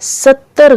70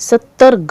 70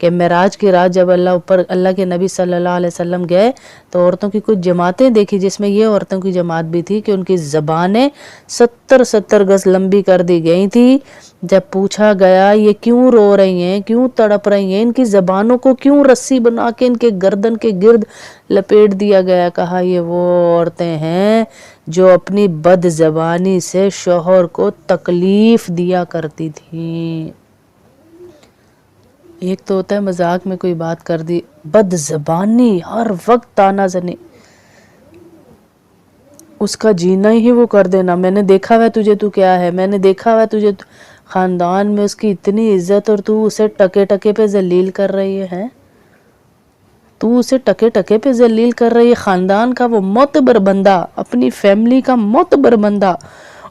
کہ معراج کی رات جب اللہ کے نبی صلی اللہ علیہ وسلم گئے تو عورتوں کی کچھ جماعتیں دیکھی، جس میں یہ عورتوں کی جماعت بھی تھی کہ ان کی زبانیں 70 گز لمبی کر دی گئی تھی۔ جب پوچھا گیا یہ کیوں رو رہی ہیں، کیوں تڑپ رہی ہیں، ان کی زبانوں کو کیوں رسی بنا کے ان کے گردن کے گرد لپیٹ دیا گیا، کہا یہ وہ عورتیں ہیں جو اپنی بد زبانی سے شوہر کو تکلیف دیا کرتی تھیں۔ ایک تو ہوتا ہے مذاق میں کوئی بات کر دی، بد زبانی، ہر وقت تانا زنی، اس کا جینا ہی وہ کر دینا، میں نے دیکھا ہوا تجھے تو کیا ہے، میں نے دیکھا ہوا تجھے خاندان میں اس کی اتنی عزت اور تو اسے ٹکے ٹکے پہ ذلیل کر رہی ہے، تو اسے ٹکے ٹکے پہ ذلیل کر رہی ہے، خاندان کا وہ معتبر بندہ، اپنی فیملی کا معتبر بندہ،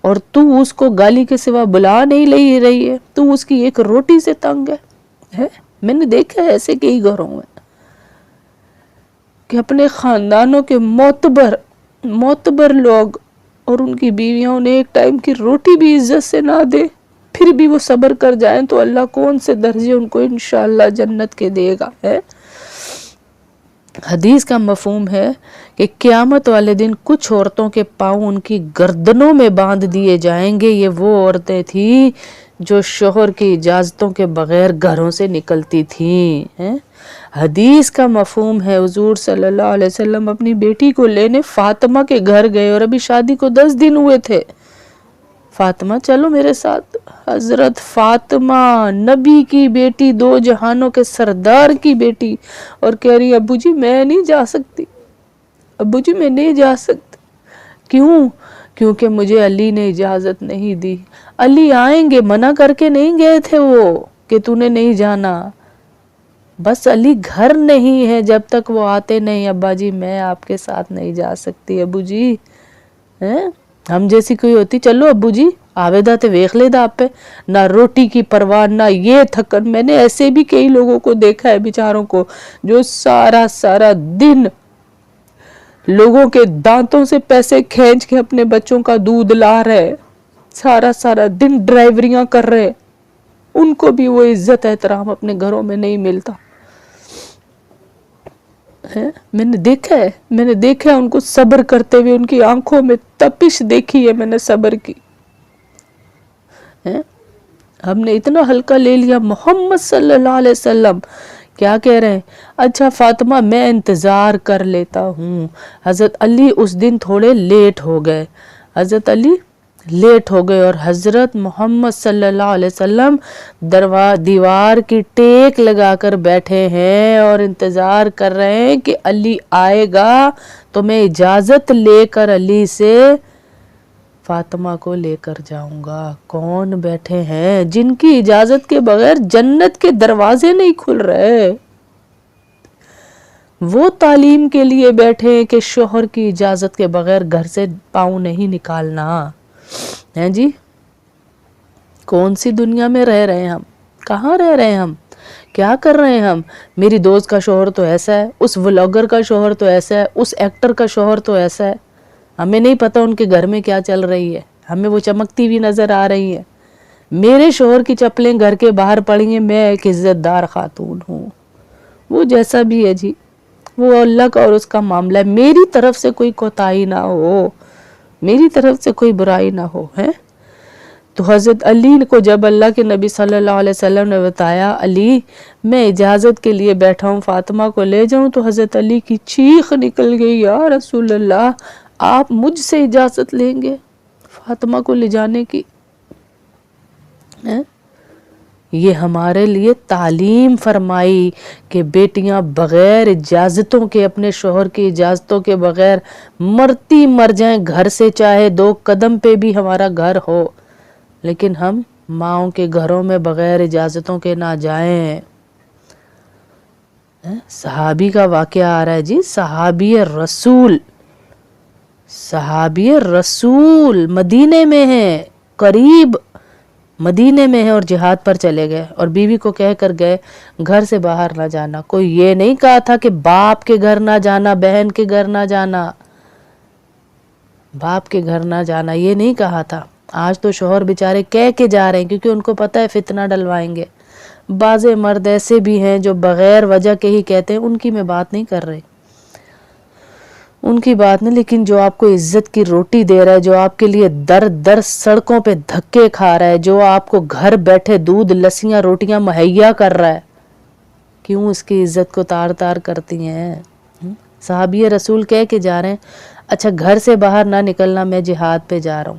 اور تو اس کو گالی کے سوا بلا نہیں لے رہی ہے، تو اس کی ایک روٹی سے تنگ ہے۔ میں نے دیکھا ہے ایسے کئی گھروں میں کہ اپنے خاندانوں کے معتبر لوگ اور ان کی بیویاں انہیں ایک ٹائم کی روٹی بھی عزت سے نہ دے، پھر بھی وہ صبر کر جائیں تو اللہ کون سے درجے ان کو انشاءاللہ جنت کے دے گا۔ ہے حدیث کا مفہوم ہے کہ قیامت والے دن کچھ عورتوں کے پاؤں ان کی گردنوں میں باندھ دیے جائیں گے، یہ وہ عورتیں تھیں جو شوہر کی اجازتوں کے بغیر گھروں سے نکلتی تھیں۔ حدیث کا مفہوم ہے حضور صلی اللہ علیہ وسلم اپنی بیٹی کو لینے فاطمہ کے گھر گئے اور ابھی شادی کو 10 دن ہوئے تھے۔ فاطمہ چلو میرے ساتھ، حضرت فاطمہ نبی کی بیٹی، 2 جہانوں کے سردار کی بیٹی، اور کہہ رہی ابو جی میں نہیں جا سکتی، ابو جی میں نہیں جا سکتی۔ کیوں؟ کیونکہ مجھے علی نے اجازت نہیں دی۔ علی آئیں گے، منع کر کے نہیں گئے تھے وہ کہ تو نے نہیں جانا، بس علی گھر نہیں ہے، جب تک وہ آتے نہیں ابا جی میں آپ کے ساتھ نہیں جا سکتی ابو جی۔ ہم جیسی کوئی ہوتی چلو ابو جی آوے دا تے ویخ لے دا آپ پہ، نہ روٹی کی پرواہ نہ یہ تھکن۔ میں نے ایسے بھی کئی لوگوں کو دیکھا ہے بیچاروں کو جو سارا دن لوگوں کے دانتوں سے پیسے کھینچ کے اپنے بچوں کا دودھ لا رہے، سارا دن ڈرائیوریاں کر رہے، ان کو بھی وہ عزت احترام اپنے گھروں میں نہیں ملتا۔ میں نے دیکھا ہے ان کو صبر کرتے ہوئے، ان کی آنکھوں میں تپش دیکھی ہے میں نے صبر کی۔ ہم نے اتنا ہلکا لے لیا۔ محمد صلی اللہ علیہ وسلم کیا کہہ رہے ہیں؟ اچھا فاطمہ میں انتظار کر لیتا ہوں۔ حضرت علی اس دن تھوڑے لیٹ ہو گئے، اور حضرت محمد صلی اللہ علیہ وسلم دیوار کی ٹیک لگا کر بیٹھے ہیں اور انتظار کر رہے ہیں کہ علی آئے گا تو میں اجازت لے کر علی سے فاطمہ کو لے کر جاؤں گا۔ کون بیٹھے ہیں جن کی اجازت کے بغیر جنت کے دروازے نہیں کھل رہے؟ وہ تعلیم کے لیے بیٹھے ہیں کہ شوہر کی اجازت کے بغیر گھر سے پاؤں نہیں نکالنا۔ ہیں جی کون سی دنیا میں رہ رہے ہیں ہم؟ کہاں رہ رہے ہیں ہم؟ کیا کر رہے ہیں ہم؟ میری دوست کا شوہر تو ایسا ہے، اس ولاگر کا شوہر تو ایسا ہے، اس ایکٹر کا شوہر تو ایسا ہے۔ ہمیں نہیں پتا ان کے گھر میں کیا چل رہی ہے، ہمیں وہ چمکتی بھی نظر آ رہی ہیں۔ میرے شوہر کی چپلیں گھر کے باہر پڑی ہیں، میں ایک عزت دار خاتون ہوں، وہ جیسا بھی ہے جی وہ اللہ کا اور اس کا معاملہ ہے، میری طرف سے کوئی کوتاہی نہ ہو، میری طرف سے کوئی برائی نہ ہو۔ تو حضرت علی کو جب اللہ کے نبی صلی اللہ علیہ وسلم نے بتایا علی میں اجازت کے لیے بیٹھا ہوں فاطمہ کو لے جاؤں، تو حضرت علی کی چیخ نکل گئی، یا رسول اللہ آپ مجھ سے اجازت لیں گے فاطمہ کو لے جانے کی؟ یہ ہمارے لیے تعلیم فرمائی کہ بیٹیاں بغیر اجازتوں کے، اپنے شوہر کی اجازتوں کے بغیر مرتی مر جائیں گھر سے، چاہے 2 قدم پہ بھی ہمارا گھر ہو، لیکن ہم ماؤں کے گھروں میں بغیر اجازتوں کے نہ جائیں۔ صحابی کا واقعہ آ رہا ہے جی، صحابی رسول مدینے میں ہے، قریب مدینے میں ہے، اور جہاد پر چلے گئے اور بیوی کو کہہ کر گئے گھر سے باہر نہ جانا۔ کوئی یہ نہیں کہا تھا کہ باپ کے گھر نہ جانا، بہن کے گھر نہ جانا، باپ کے گھر نہ جانا، یہ نہیں کہا تھا۔ آج تو شوہر بیچارے کہہ کے جا رہے ہیں کیونکہ ان کو پتہ ہے فتنہ ڈلوائیں گے، بعض مرد ایسے بھی ہیں جو بغیر وجہ کے ہی کہتے ہیں، ان کی میں بات نہیں کر رہی، ان کی بات نہیں، لیکن جو آپ کو عزت کی روٹی دے رہا ہے، جو آپ کے لیے در در سڑکوں پہ دھکے کھا رہا ہے، جو آپ کو گھر بیٹھے دودھ لسیاں روٹیاں مہیا کر رہا ہے، کیوں اس کی عزت کو تار تار کرتی ہیں؟ صحابی رسول کہہ کے جا رہے ہیں، اچھا گھر سے باہر نہ نکلنا، میں جہاد پہ جا رہا ہوں،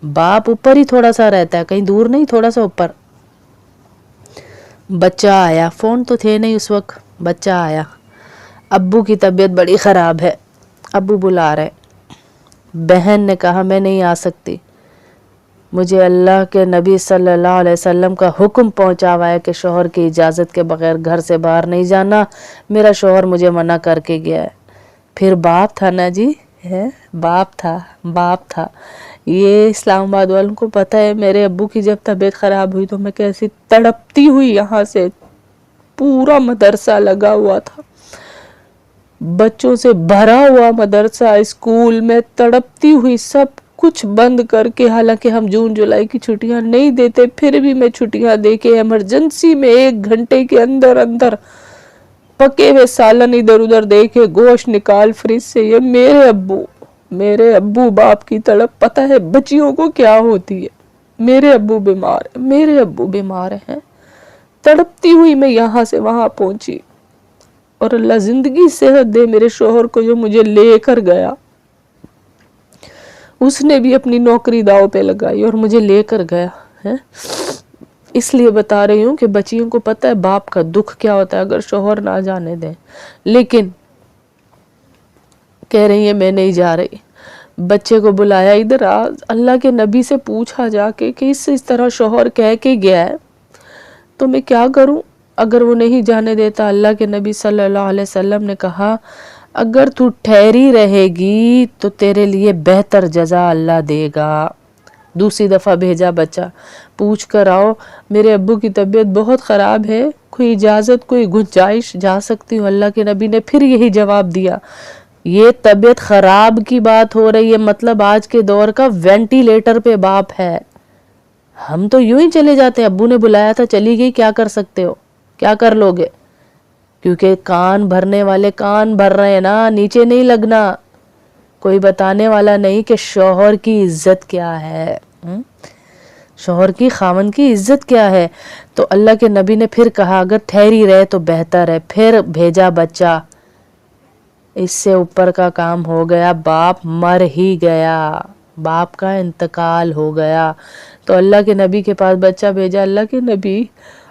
باپ اوپر ہی تھوڑا سا رہتا ہے، کہیں دور نہیں، تھوڑا سا اوپر، بچہ آیا، فون تو تھے نہیں اس وقت، بچہ آیا، ابو کی طبیعت بڑی خراب ہے، ابو بلا رہے، بہن نے کہا میں نہیں آ سکتی، مجھے اللہ کے نبی صلی اللہ علیہ وسلم کا حکم پہنچا ہوا ہے کہ شوہر کی اجازت کے بغیر گھر سے باہر نہیں جانا، میرا شوہر مجھے منع کر کے گیا ہے۔ پھر باپ تھا نا جی، باپ تھا، یہ اسلام آباد والوں کو پتہ ہے میرے ابو کی جب طبیعت خراب ہوئی تو میں کیسی تڑپتی ہوئی، یہاں سے پورا مدرسہ لگا ہوا تھا، بچوں سے بھرا ہوا مدرسہ، اسکول میں تڑپتی ہوئی، سب کچھ بند کر کے، حالانکہ ہم جون جولائی کی چھٹیاں نہیں دیتے، پھر بھی میں چھٹیاں دے کے ایمرجنسی میں 1 گھنٹے کے اندر پکے ہوئے سالن ادھر ادھر دے کے گوشت نکال فریج سے، یہ میرے ابو باپ کی تڑپ پتہ ہے بچیوں کو کیا ہوتی ہے، میرے ابو بیمار ہیں، تڑپتی ہوئی میں یہاں سے وہاں پہنچی، اور اللہ زندگی صحت دے میرے شوہر کو جو مجھے لے کر گیا، اس نے بھی اپنی نوکری داؤ پہ لگائی اور مجھے لے کر گیا ہے۔ اس لیے بتا رہی ہوں کہ بچیوں کو پتہ ہے باپ کا دکھ کیا ہوتا ہے اگر شوہر نہ جانے دیں، لیکن کہہ رہی ہیں میں نہیں جا رہی، بچے کو بلایا ادھر آ، اللہ کے نبی سے پوچھا جا کے کہ اس طرح شوہر کہہ کے گیا ہے تو میں کیا کروں؟ اگر وہ نہیں جانے دیتا، اللہ کے نبی صلی اللہ علیہ وسلم نے کہا اگر تو ٹھہری رہے گی تو تیرے لیے بہتر جزا اللہ دے گا۔ دوسری دفعہ بھیجا بچہ، پوچھ کر آؤ میرے ابو کی طبیعت بہت خراب ہے، کوئی اجازت، کوئی گنجائش، جا سکتی ہوں؟ اللہ کے نبی نے پھر یہی جواب دیا، یہ طبیعت خراب کی بات ہو رہی ہے، مطلب آج کے دور کا وینٹیلیٹر پہ باپ ہے، ہم تو یوں ہی چلے جاتے ہیں، ابو نے بلایا تھا چلی گئی، کیا کر سکتے ہو، کیا کر لو گے؟ کیونکہ کان بھرنے والے کان بھر رہے ہیں نا، نیچے نہیں لگنا، کوئی بتانے والا نہیں کہ شوہر کی عزت کیا ہے، شوہر کی، خاوند کی عزت کیا ہے۔ تو اللہ کے نبی نے پھر کہا اگر ٹھہری رہے تو بہتر ہے، پھر بھیجا بچہ، اس سے اوپر کا کام ہو گیا، باپ مر ہی گیا، باپ کا انتقال ہو گیا، تو اللہ کے نبی کے پاس بچہ بھیجا، اللہ کے نبی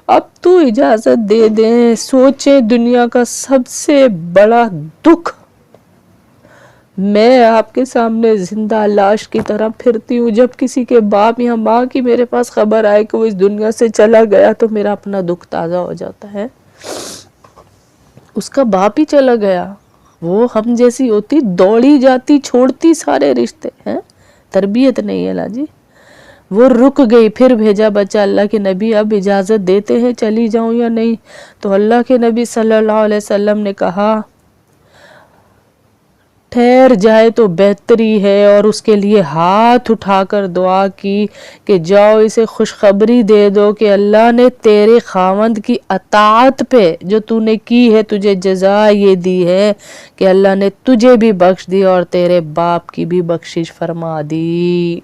اب تو اجازت دے دیں، سوچیں دنیا کا سب سے بڑا دکھ، میں آپ کے سامنے زندہ لاش کی طرح پھرتی ہوں، جب کسی کے باپ یا ماں کی میرے پاس خبر آئے کہ وہ اس دنیا سے چلا گیا تو میرا اپنا دکھ تازہ ہو جاتا ہے، اس کا باپ ہی چلا گیا، وہ ہم جیسی ہوتی دوڑی جاتی، چھوڑتی سارے رشتے ہیں، تربیت نہیں ہے لا جی، وہ رک گئی، پھر بھیجا بچہ، اللہ کے نبی اب اجازت دیتے ہیں چلی جاؤں یا نہیں؟ تو اللہ کے نبی صلی اللہ علیہ وسلم نے کہا ٹھہر جائے تو بہتری ہے، اور اس کے لیے ہاتھ اٹھا کر دعا کی کہ جاؤ اسے خوشخبری دے دو کہ اللہ نے تیرے خاوند کی اطاعت پہ جو تو نے کی ہے تجھے جزا یہ دی ہے کہ اللہ نے تجھے بھی بخش دی اور تیرے باپ کی بھی بخشش فرما دی۔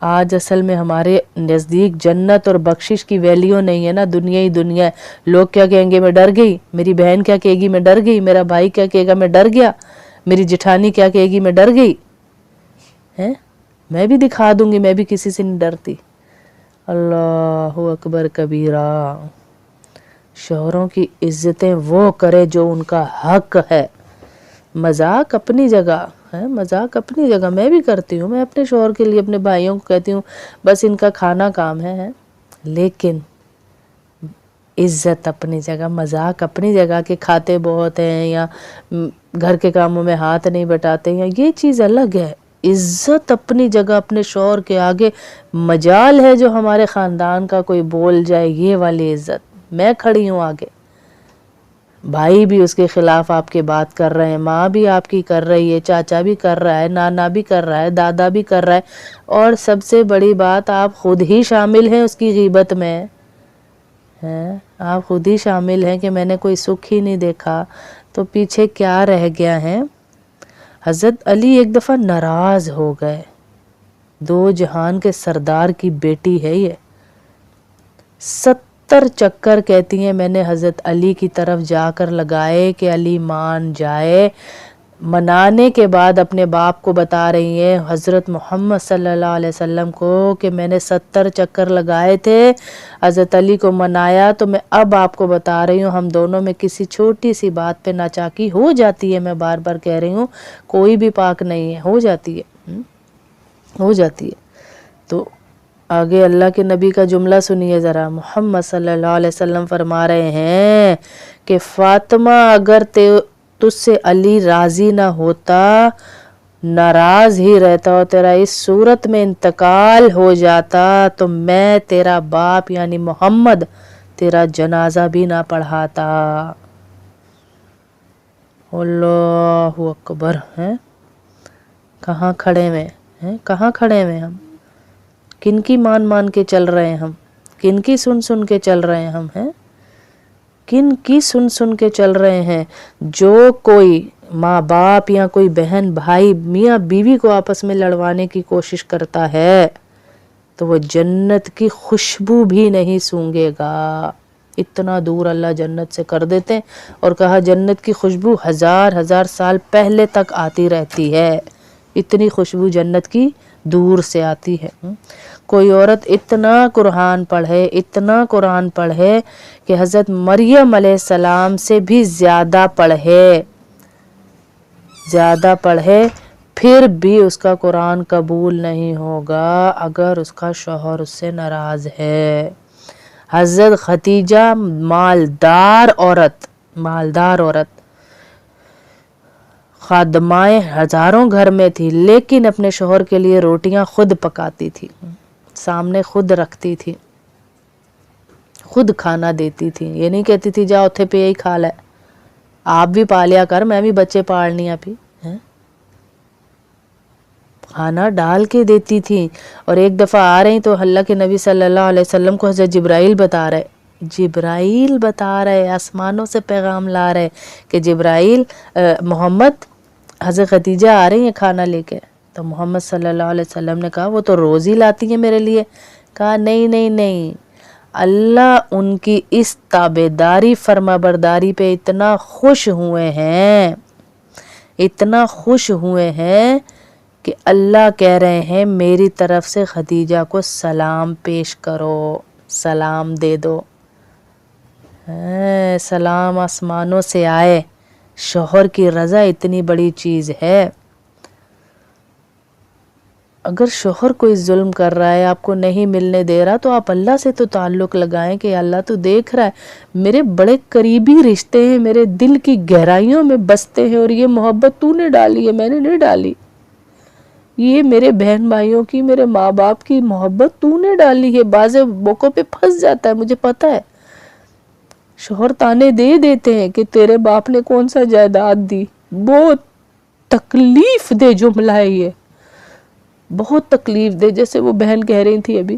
آج اصل میں ہمارے نزدیک جنت اور بخشش کی ویلیو نہیں ہے نا، دنیا ہی دنیا ہے، لوگ کیا کہیں گے میں ڈر گئی، میری بہن کیا کہے گی میں ڈر گئی، میرا بھائی کیا کہے گا میں ڈر گیا، میری جٹھانی کیا کہے گی میں ڈر گئی، میں بھی دکھا دوں گی میں بھی کسی سے نہیں ڈرتی۔ اللہ اکبر کبیرہ، شوہروں کی عزتیں وہ کرے جو ان کا حق ہے، مذاق اپنی جگہ ہے، مذاق اپنی جگہ میں بھی کرتی ہوں، میں اپنے شوہر کے لیے اپنے بھائیوں کو کہتی ہوں بس ان کا کھانا کام ہے، لیکن عزت اپنی جگہ، مذاق اپنی جگہ، کہ کھاتے بہت ہیں یا گھر کے کاموں میں ہاتھ نہیں بٹاتے ہیں، یہ چیز الگ ہے، عزت اپنی جگہ، اپنے شوہر کے آگے مجال ہے جو ہمارے خاندان کا کوئی بول جائے یہ والی عزت، میں کھڑی ہوں آگے، بھائی بھی اس کے خلاف آپ کی بات کر رہے ہیں، ماں بھی آپ کی کر رہی ہے، چاچا بھی کر رہا ہے، نانا بھی کر رہا ہے، دادا بھی کر رہا ہے، اور سب سے بڑی بات آپ خود ہی شامل ہیں اس کی غیبت میں، ہیں، آپ خود ہی شامل ہیں کہ میں نے کوئی سکھ ہی نہیں دیکھا تو پیچھے کیا رہ گیا ہے۔ حضرت علی ایک دفعہ ناراض ہو گئے، دو جہان کے سردار کی بیٹی ہے یہ، 70 چکر کہتی ہیں میں نے حضرت علی کی طرف جا کر لگائے کہ علی مان جائے۔ منانے کے بعد اپنے باپ کو بتا رہی ہیں حضرت محمد صلی اللہ علیہ وسلم کو کہ میں نے 70 چکر لگائے تھے، حضرت علی کو منایا، تو میں اب آپ کو بتا رہی ہوں ہم دونوں میں کسی چھوٹی سی بات پہ ناچاکی ہو جاتی ہے، میں بار بار کہہ رہی ہوں، کوئی بھی پاک نہیں ہے، ہو جاتی ہے۔ تو آگے اللہ کے نبی کا جملہ سنیے ذرا، محمد صلی اللہ علیہ وسلم فرما رہے ہیں کہ فاطمہ اگر تجھ سے علی راضی نہ ہوتا، ناراض ہی رہتا اور تیرا اس صورت میں انتقال ہو جاتا تو میں تیرا باپ یعنی محمد تیرا جنازہ بھی نہ پڑھاتا۔ اللہ اکبر، ہیں کہاں کھڑے ہوئے ہم، کن کی مان کے چل رہے ہیں ہم، کن کی سن کے چل رہے ہیں ہم، ہیں کن کی سن کے چل رہے ہیں۔ جو کوئی ماں باپ یا کوئی بہن بھائی میاں بیوی کو آپس میں لڑوانے کی کوشش کرتا ہے تو وہ جنت کی خوشبو بھی نہیں سونگے گا، اتنا دور اللہ جنت سے کر دیتے ہیں، اور کہا جنت کی خوشبو ہزار سال پہلے تک آتی رہتی ہے، اتنی خوشبو جنت کی دور سے آتی ہے۔ کوئی عورت اتنا قرآن پڑھے کہ حضرت مریم علیہ السلام سے بھی زیادہ پڑھے پھر بھی اس کا قرآن قبول نہیں ہوگا اگر اس کا شوہر اس سے ناراض ہے۔ حضرت ختیجہ مالدار عورت خادمائیں ہزاروں گھر میں تھی، لیکن اپنے شوہر کے لیے روٹیاں خود پکاتی تھی، سامنے خود رکھتی تھی، خود کھانا دیتی تھی، یہ نہیں کہتی تھی جا اتھے پہ ہی کھا لے، آپ بھی پالیا کر، میں بھی بچے پالنی آپ ہی، کھانا ڈال کے دیتی تھی۔ اور ایک دفعہ آ رہی تو اللہ کے نبی صلی اللہ علیہ وسلم کو حضرت جبرائیل بتا رہے آسمانوں سے پیغام لا رہے کہ جبرائیل محمد حضرت ختیجہ آ رہی ہیں کھانا لے کے، تو محمد صلی اللہ علیہ وسلم نے کہا وہ تو روز ہی لاتی ہیں میرے لیے، کہا نہیں، اللہ ان کی اس تابعداری فرما برداری پہ اتنا خوش ہوئے ہیں کہ اللہ کہہ رہے ہیں میری طرف سے ختیجہ کو سلام پیش کرو، سلام دے دو، سلام آسمانوں سے آئے، شوہر کی رضا اتنی بڑی چیز ہے۔ اگر شوہر کوئی ظلم کر رہا ہے، آپ کو نہیں ملنے دے رہا، تو آپ اللہ سے تو تعلق لگائیں کہ اللہ تو دیکھ رہا ہے، میرے بڑے قریبی رشتے ہیں، میرے دل کی گہرائیوں میں بستے ہیں، اور یہ محبت تو نے ڈالی ہے، میں نے نہیں ڈالی، یہ میرے بہن بھائیوں کی، میرے ماں باپ کی محبت تو نے ڈالی ہے۔ بعض موقعوں پہ پھنس جاتا ہے، مجھے پتا ہے، شوہر تانے دے دیتے ہیں کہ تیرے باپ نے کون سا جائیداد دی، بہت تکلیف دے جملہ ہے یہ، بہت تکلیف دے۔ جیسے وہ بہن کہہ رہی تھی ابھی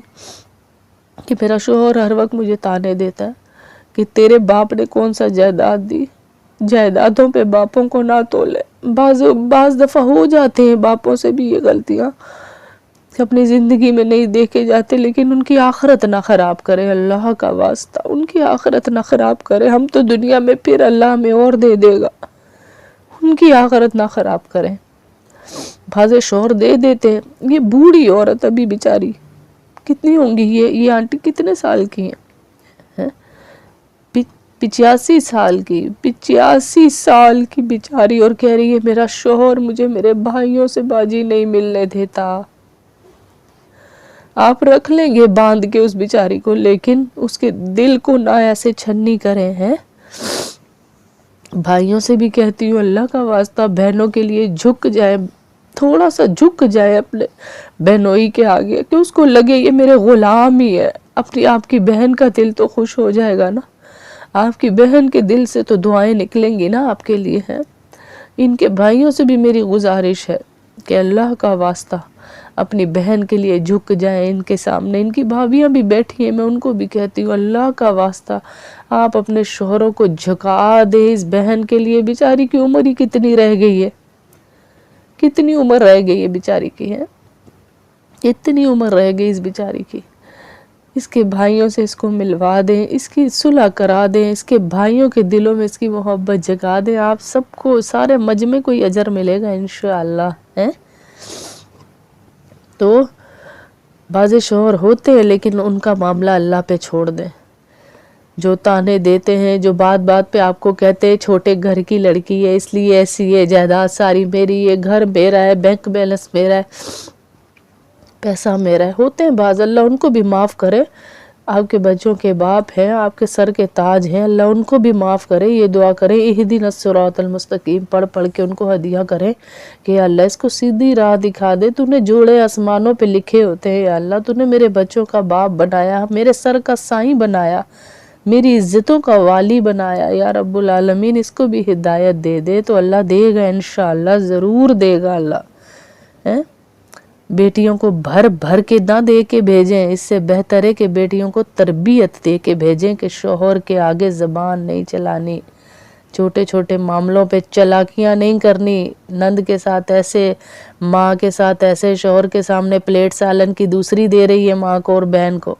کہ میرا شوہر ہر وقت مجھے تانے دیتا ہے کہ تیرے باپ نے کون سا جائیداد دی، جائیدادوں پہ باپوں کو نہ تولے۔ بعض دفعہ ہو جاتے ہیں باپوں سے بھی یہ غلطیاں کہ اپنی زندگی میں نہیں دیکھے جاتے، لیکن ان کی آخرت نہ خراب کرے، اللہ کا واسطہ ان کی آخرت نہ خراب کرے، ہم تو دنیا میں پھر اللہ ہمیں اور دے دے گا، ان کی آخرت نہ خراب کریں۔ بھازے شوہر دے دیتے ہیں۔ یہ بوڑھی عورت ابھی بیچاری کتنی ہوں گی، یہ آنٹی کتنے سال کی ہیں، 85 سال کی، 85 سال کی بیچاری، اور کہہ رہی ہے میرا شوہر مجھے میرے بھائیوں سے باجی نہیں ملنے دیتا۔ آپ رکھ لیں گے باندھ کے اس بیچاری کو، لیکن اس کے دل کو نہ ایسے چھنی کریں ہیں۔ بھائیوں سے بھی کہتی ہوں اللہ کا واسطہ بہنوں کے لیے جھک جائے، تھوڑا سا جھک جائے اپنے بہنوئی کے آگے، کہ اس کو لگے یہ میرے غلام ہی ہے۔ اپنی آپ کی بہن کا دل تو خوش ہو جائے گا نا، آپ کی بہن کے دل سے تو دعائیں نکلیں گی نا آپ کے لیے ہیں۔ ان کے بھائیوں سے بھی میری گزارش ہے کہ اللہ کا واسطہ اپنی بہن کے لیے جھک جائیں ان کے سامنے. ان کی بھابیاں بھی بیٹھی ہیں, میں ان کو بھی کہتی ہوں اللہ کا واسطہ آپ اپنے شوہروں کو جھکا دیں اس بہن کے لیے. بیچاری کی عمر ہی کتنی رہ گئی ہے, کتنی عمر رہ گئی ہے بیچاری کی, ہے اتنی عمر رہ گئی اس بیچاری کی. اس کے بھائیوں سے اس کو ملوا دیں, اس کی صلح کرا دیں, اس کے بھائیوں کے دلوں میں اس کی محبت جگا دیں. آپ سب کو, سارے مجمع کو اجر ملے گا انشاءاللہ. تو بعض شوہر ہوتے ہیں لیکن ان کا معاملہ اللہ پہ چھوڑ دیں. جو تانے دیتے ہیں, جو بات بات پہ آپ کو کہتے ہیں چھوٹے گھر کی لڑکی ہے اس لیے ایسی ہے, جائیداد ساری میری ہے, گھر میرا ہے, بینک بیلنس میرا ہے, پیسہ میرا ہے. ہوتے ہیں بعض, اللہ ان کو بھی معاف کرے. آپ کے بچوں کے باپ ہیں, آپ کے سر کے تاج ہیں, اللہ ان کو بھی معاف کرے. یہ دعا کریں اہدنا الصراط المستقیم پڑھ پڑھ کے ان کو ہدیہ کریں کہ یا اللہ اس کو سیدھی راہ دکھا دے. تو نے جوڑے آسمانوں پہ لکھے ہوتے ہیں, یا اللہ تو نے میرے بچوں کا باپ بنایا, میرے سر کا سائیں بنایا, میری عزتوں کا والی بنایا. یا رب العالمین اس کو بھی ہدایت دے دے. تو اللہ دے گا انشاءاللہ, ضرور دے گا اللہ. بیٹیوں کو بھر بھر کے نہ دے کے بھیجیں, اس سے بہتر ہے کہ بیٹیوں کو تربیت دے کے بھیجیں کہ شوہر کے آگے زبان نہیں چلانی, چھوٹے چھوٹے معاملوں پہ چلاکیاں نہیں کرنی. نند کے ساتھ ایسے, ماں کے ساتھ ایسے, شوہر کے سامنے پلیٹ سالن کی دوسری دے رہی ہے ماں کو اور بہن کو.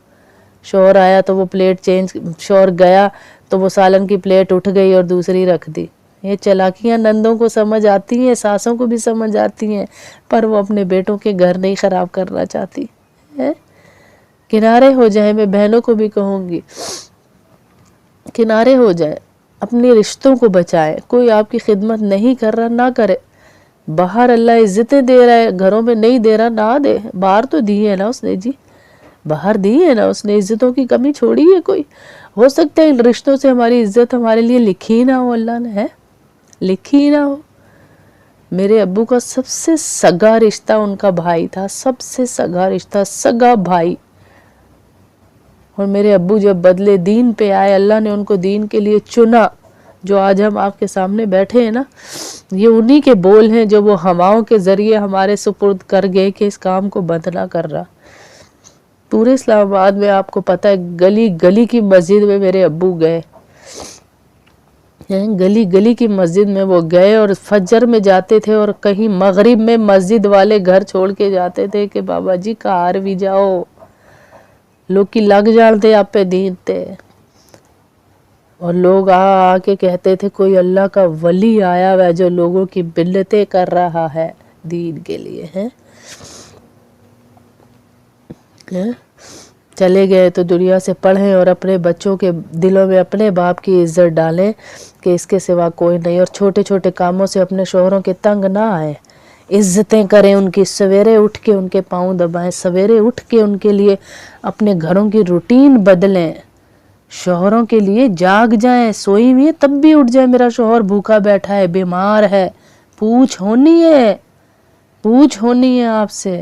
شوہر آیا تو وہ پلیٹ چینج, شوہر گیا تو وہ سالن کی پلیٹ اٹھ گئی اور دوسری رکھ دی. یہ چلاکیاں نندوں کو سمجھ آتی ہیں, ساسوں کو بھی سمجھ آتی ہیں, پر وہ اپنے بیٹوں کے گھر نہیں خراب کرنا چاہتی. کنارے ہو جائیں, میں بہنوں کو بھی کہوں گی کنارے ہو جائیں, اپنے رشتوں کو بچائیں. کوئی آپ کی خدمت نہیں کر رہا نہ کرے. باہر اللہ عزتیں دے رہا ہے, گھروں میں نہیں دے رہا نہ دے. باہر تو دی ہے نا اس نے جی, باہر دی ہے نا اس نے, عزتوں کی کمی چھوڑی ہے کوئی. ہو سکتا ہے ان رشتوں سے ہماری عزت ہمارے لیے لکھی نہ ہو, اللہ نے لکھی نہ ہو. میرے ابو کا سب سے سگا رشتہ ان کا بھائی تھا, سب سے سگا رشتہ, سگا بھائی. اور میرے ابو جب بدلے دین پہ آئے, اللہ نے ان کو دین کے لیے چنا. جو آج ہم آپ کے سامنے بیٹھے ہیں نا, یہ انہی کے بول ہیں جو وہ ہواؤں کے ذریعے ہمارے سپرد کر گئے کہ اس کام کو بند نہ کر رہا. پورے اسلام آباد میں آپ کو پتہ ہے گلی گلی کی مسجد میں میرے ابو گئے, گلی گلی کی مسجد میں وہ گئے, اور فجر میں جاتے تھے اور کہیں مغرب میں مسجد والے گھر چھوڑ کے جاتے تھے کہ بابا جی کار بھی جاؤ, لوگ کی لگ جانتے آپ پہ دین تے. اور لوگ آ کے کہتے تھے کوئی اللہ کا ولی آیا ہوا جو لوگوں کی بلتیں کر رہا ہے دین کے لیے. چلے گئے تو دنیا سے پڑھیں اور اپنے بچوں کے دلوں میں اپنے باپ کی عزت ڈالیں کہ اس کے سوا کوئی نہیں. اور چھوٹے چھوٹے کاموں سے اپنے شوہروں کے تنگ نہ آئیں, عزتیں کریں ان کی. سویرے اٹھ کے ان کے پاؤں دبائیں, سویرے اٹھ کے ان کے لیے اپنے گھروں کی روٹین بدلیں. شوہروں کے لیے جاگ جائیں, سوئی ہوئی تب بھی اٹھ جائیں, میرا شوہر بھوکا بیٹھا ہے, بیمار ہے, پوچھ ہونی ہے آپ سے,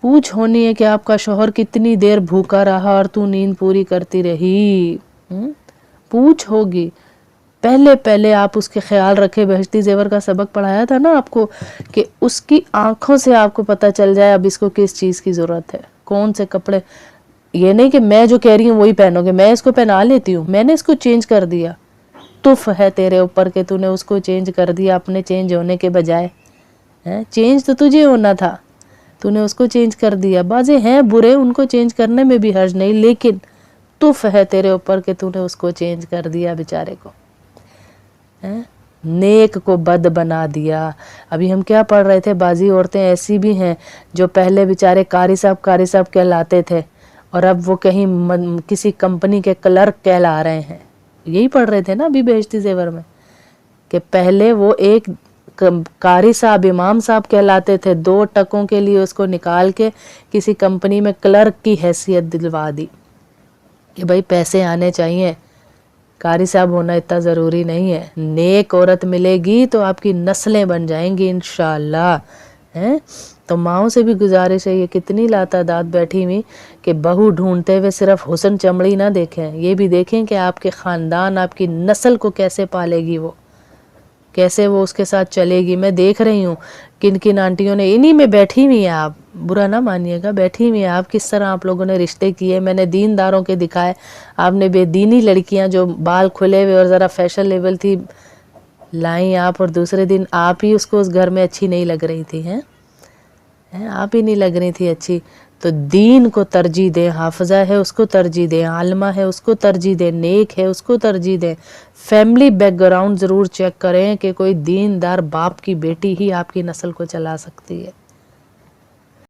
پوچھ ہونی ہے کہ آپ کا شوہر کتنی دیر بھوکا رہا اور تو نیند پوری کرتی رہی. پوچھ ہوگی. پہلے آپ اس کے خیال رکھے. بہشتی زیور کا سبق پڑھایا تھا نا آپ کو کہ اس کی آنکھوں سے آپ کو پتہ چل جائے اب اس کو کس چیز کی ضرورت ہے, کون سے کپڑے. یہ نہیں کہ میں جو کہہ رہی ہوں وہی پہنو گے, میں اس کو پہنا لیتی ہوں, میں نے اس کو چینج کر دیا. تف ہے تیرے اوپر کہ تو نے اس کو چینج کر دیا اپنے چینج ہونے کے بجائے. چینج تو تجھے ہونا تھا, تو نے اس کو چینج کر دیا. بازے ہیں برے, ان کو چینج کرنے میں بھی حرج نہیں, لیکن تف ہے تیرے اوپر کہ تو نے اس کو چینج کر دیا بیچارے کو. نیک کو بد بنا دیا. ابھی ہم کیا پڑھ رہے تھے, بعضی عورتیں ایسی بھی ہیں جو پہلے بیچارے قاری صاحب کہلاتے تھے اور اب وہ کہیں کسی کمپنی کے کلرک کہلا رہے ہیں. یہی پڑھ رہے تھے نا ابھی بہشتی زیور میں کہ پہلے وہ ایک قاری صاحب, امام صاحب کہلاتے تھے, 2 ٹکوں کے لیے اس کو نکال کے کسی کمپنی میں کلرک کی حیثیت دلوا دی کہ بھائی پیسے آنے چاہیے, قاری صاحب ہونا اتنا ضروری نہیں ہے. نیک عورت ملے گی تو آپ کی نسلیں بن جائیں گی انشاءاللہ. تو ماؤں سے بھی گزارش ہے, یہ کتنی لاتعداد بیٹھی ہوئی کہ بہو ڈھونڈتے ہوئے صرف حسن چمڑی نہ دیکھیں, یہ بھی دیکھیں کہ آپ کے خاندان, آپ کی نسل کو کیسے پالے گی وہ. کیسے وہ اس کے ساتھ چلے گی. میں دیکھ رہی ہوں کن کن آنٹیوں نے, انہی میں بیٹھی ہوئی ہیں آپ, برا نہ مانیے گا, بیٹھی ہوئی ہیں آپ, کس طرح آپ لوگوں نے رشتے کیے. میں نے دینداروں کے دکھائے, آپ نے بے دینی لڑکیاں جو بال کھلے ہوئے اور ذرا فیشن لیول تھی لائیں آپ, اور دوسرے دن آپ ہی اس کو اس گھر میں اچھی نہیں لگ رہی تھی ہیں, آپ ہی نہیں لگ رہی تھی اچھی. تو دین کو ترجیح دیں, حافظہ ہے اس کو ترجیح دیں, عالمہ ہے اس کو ترجیح دیں, نیک ہے اس کو ترجیح دیں. فیملی بیک گراؤنڈ ضرور چیک کریں کہ کوئی دیندار باپ کی بیٹی ہی آپ کی نسل کو چلا سکتی ہے.